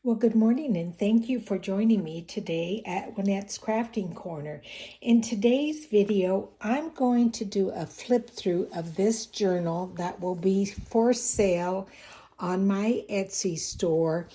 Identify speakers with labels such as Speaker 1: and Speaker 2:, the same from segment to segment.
Speaker 1: Well, good morning, and thank you for joining me today at Juanette's Crafting Corner. In today's video, I'm going to do a flip through of this journal that will be for sale on my Etsy store.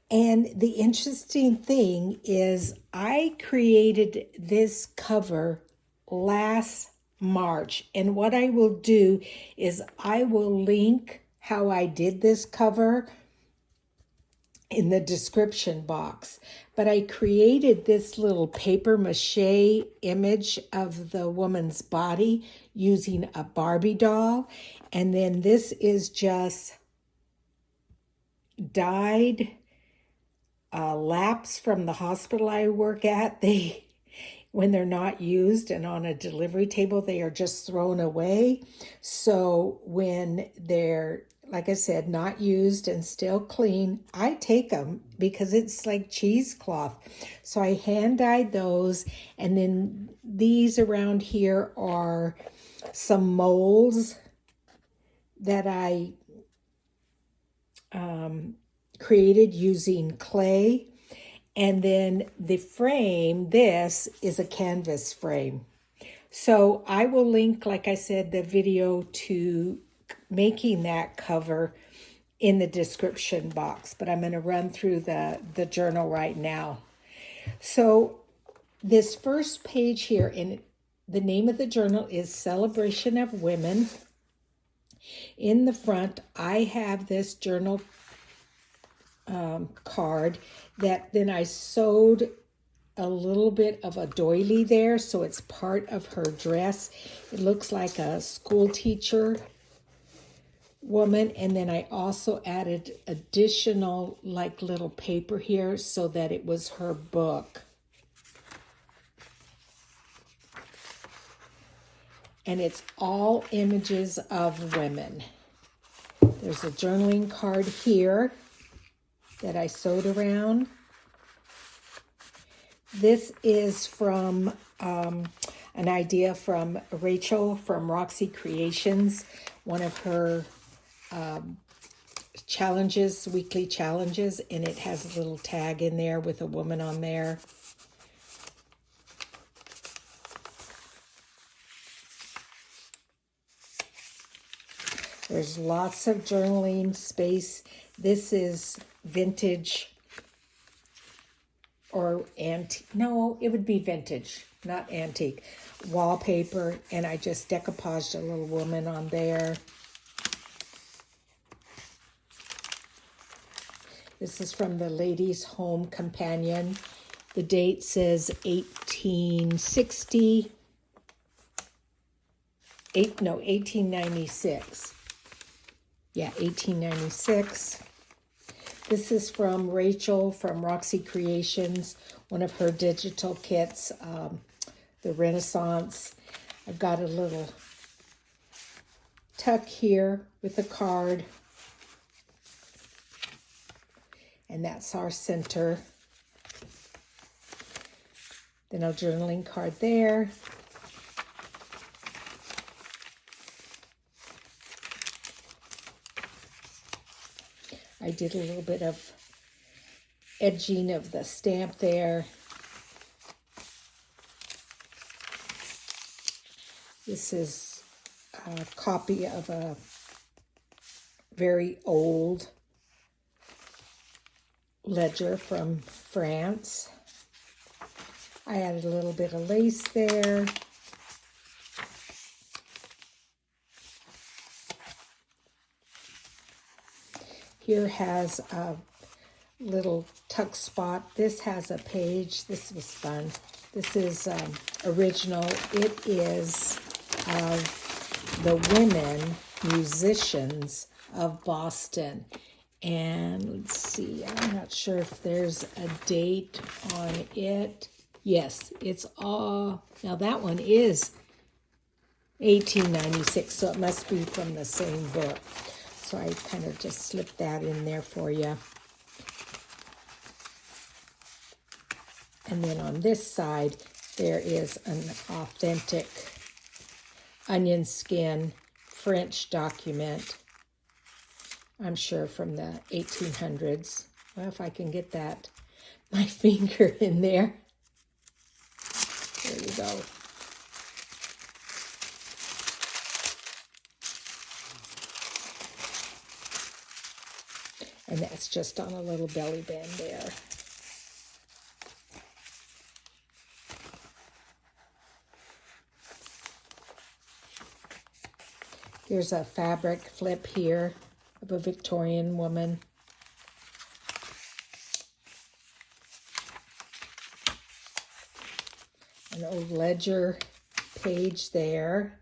Speaker 1: And the interesting thing is I created this cover last March. And what I will do is I will link how I did this cover in the description box. But I created this little paper mache image of the woman's body using a Barbie doll. And then this is just dyed laps from the hospital I work at. When they're not used and on a delivery table, they are just thrown away. So when they're, like I said, not used and still clean, I take them because it's like cheesecloth. So I hand dyed those. And then these around here are some molds that I created using clay. And then the frame, this is a canvas frame. So I will link, like I said, the video to making that cover in the description box, but I'm going to run through the journal right now. So this first page here, and the name of the journal is Celebration of Women. In the front, I have this journal card that then I sewed a little bit of a doily there, so it's part of her dress. It looks like a school teacher woman, and then I also added additional like little paper here so that it was her book. And it's all images of women. There's a journaling card here that I sewed around. This is from an idea from Rachel from Roxy Creations, one of her challenges, weekly challenges, and it has a little tag in there with a woman on there. There's lots of journaling space. This is vintage or antique. No, it would be vintage, not antique. Wallpaper, and I just decoupaged a little woman on there. This is from the Ladies' Home Companion. The date says 1896. Yeah, 1896. This is from Rachel from Roxy Creations, one of her digital kits, the Renaissance. I've got a little tuck here with a card. And that's our center. Then a journaling card there. I did a little bit of edging of the stamp there. This is a copy of a very old ledger from France. I added a little bit of lace there. Here has a little tuck spot. This has a page. This was fun. This is original. It is of the women musicians of Boston. And let's see, I'm not sure if there's a date on it. Yes, it's all, now that one is 1896, so it must be from the same book. So I kind of just slipped that in there for you. And then on this side, there is an authentic onion skin French document, I'm sure from the 1800s. Well, if I can get that, my finger in there. There you go. And that's just on a little belly band there. Here's a fabric flip here of a Victorian woman. An old ledger page there.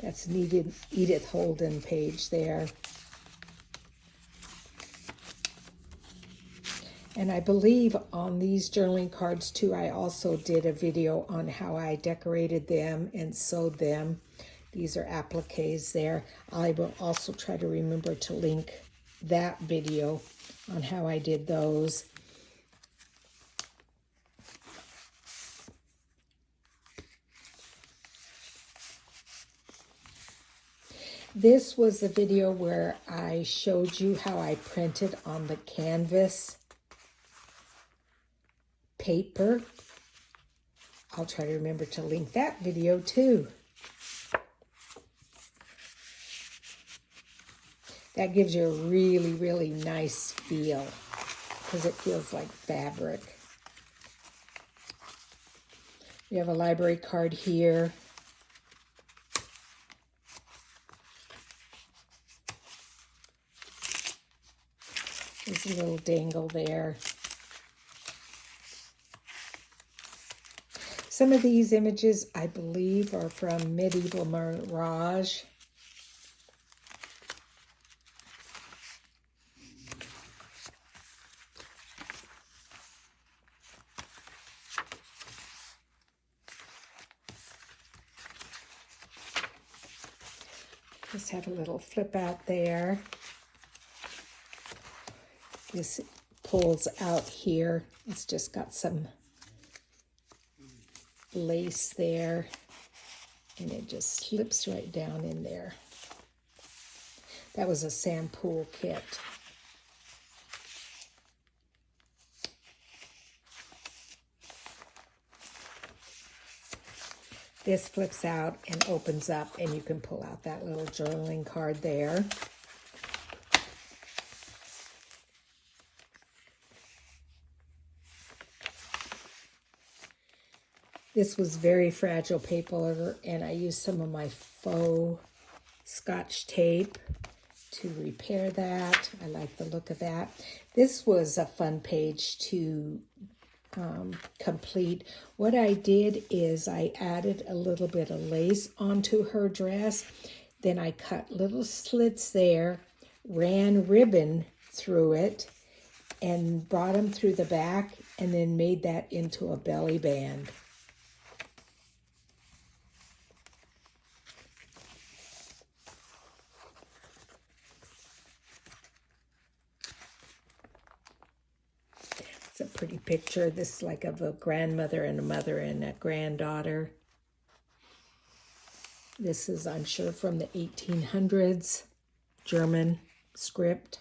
Speaker 1: That's an Edith Holden page there. And I believe on these journaling cards too, I also did a video on how I decorated them and sewed them. These are appliques there. I will also try to remember to link that video on how I did those. This was the video where I showed you how I printed on the canvas paper. I'll try to remember to link that video too. That gives you a really, really nice feel because it feels like fabric. We have a library card here. There's a little dangle there. Some of these images, I believe, are from Medieval Mirage. Just have a little flip out there. This pulls out here. It's just got some lace there, and it just slips right down in there. That was a Sampool kit. This flips out and opens up, and you can pull out that little journaling card there. This was very fragile paper, and I used some of my faux Scotch tape to repair that. I like the look of that. This was a fun page to complete. What I did is I added a little bit of lace onto her dress. Then I cut little slits there, ran ribbon through it, and brought them through the back, and then made that into a belly band. It's a pretty picture. This is like of a grandmother and a mother and a granddaughter. This is, I'm sure, from the 1800s, German script.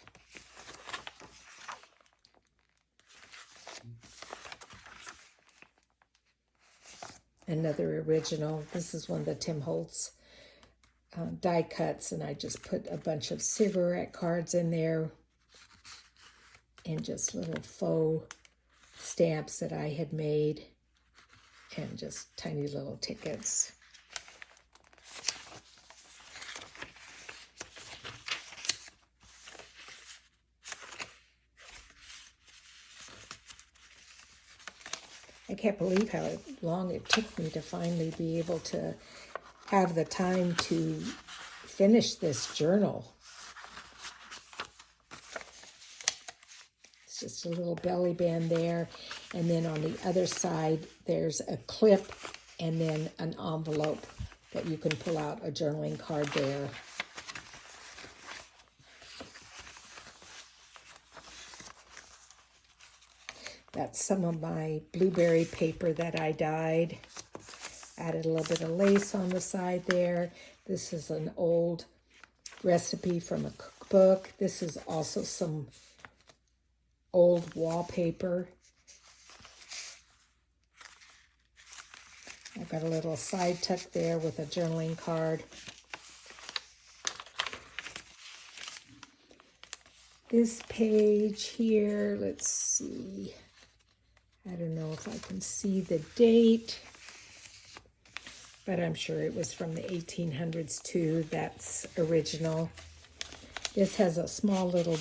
Speaker 1: Another original. This is one of the Tim Holtz die cuts, and I just put a bunch of cigarette cards in there and just little faux stamps that I had made, and just tiny little tickets. I can't believe how long it took me to finally be able to have the time to finish this journal. It's just a little belly band there, and then on the other side there's a clip and then an envelope that you can pull out a journaling card there. That's some of my blueberry paper that I dyed. Added a little bit of lace on the side there. This is an old recipe from a cookbook. This is also some old wallpaper. I've got a little side tuck there with a journaling card. This page here, let's see. I don't know if I can see the date, but I'm sure it was from the 1800s too. That's original. This has a small little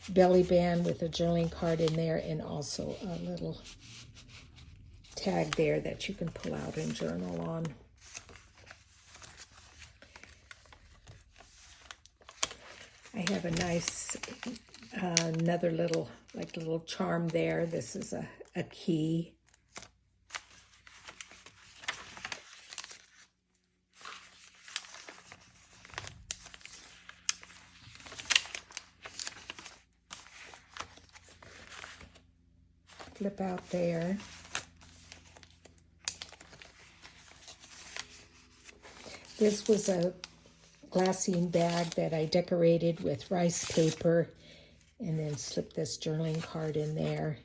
Speaker 1: belly band with a journaling card in there, and also a little tag there that you can pull out and journal on. I have a nice another little charm there. This is a key. Flip out there. This was a glassine bag that I decorated with rice paper, and then slip this journaling card in there.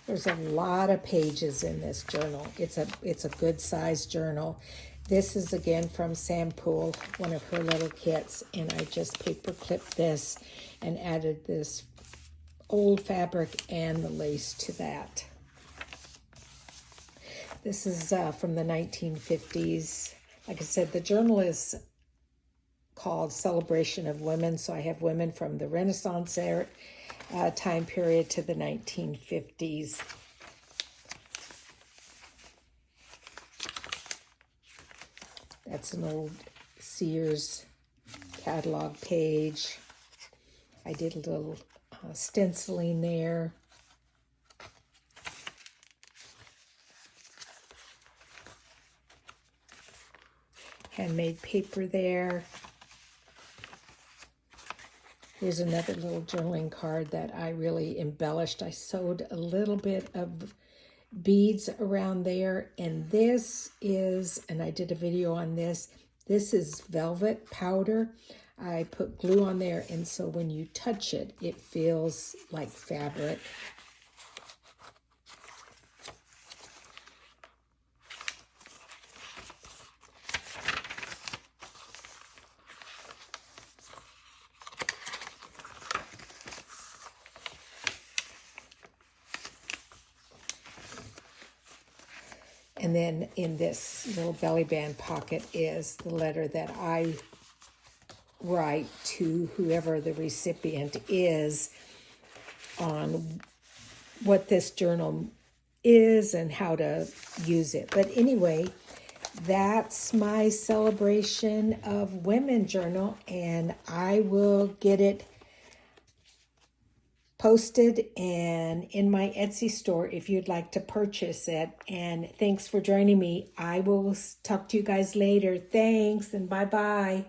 Speaker 1: There's a lot of pages in this journal. It's a good sized journal. This is again from Sam Poole, one of her little kits, and I just paper clipped this and added this old fabric and the lace to that. This is from the 1950s. Like I said, the journal is called Celebration of Women, so I have women from the Renaissance era, time period to the 1950s. That's an old Sears catalog page. I did a little stenciling there. Handmade paper there. Here's another little journaling card that I really embellished. I sewed a little bit of beads around there, and this is, and I did a video on this, this is velvet powder. I put glue on there, and so when you touch it, it feels like fabric. And then in this little belly band pocket is the letter that I write to whoever the recipient is on what this journal is and how to use it. But anyway, that's my Celebration of Women journal, and I will get it posted and in my Etsy store if you'd like to purchase it. And thanks for joining me. I will talk to you guys later. Thanks, and bye-bye.